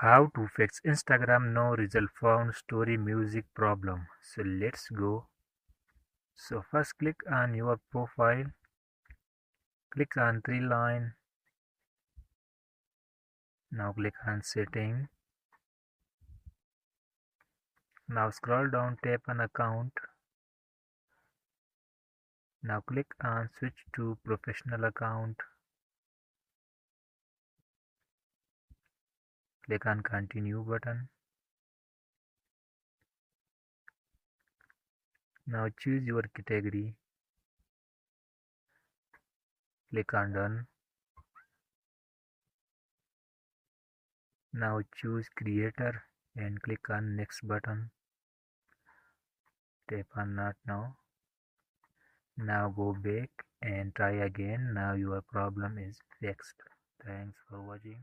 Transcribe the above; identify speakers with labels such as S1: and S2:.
S1: How to fix Instagram no result found story music problem. So let's go. So first click on your profile, click on three line. Now click on setting. Now scroll down, tap on account. Now click on switch to professional account. Click on continue button. Now choose your category. Click on done. Now choose creator and click on next button. Tap on not now. Now go back and try again. Now your problem is fixed. Thanks for watching.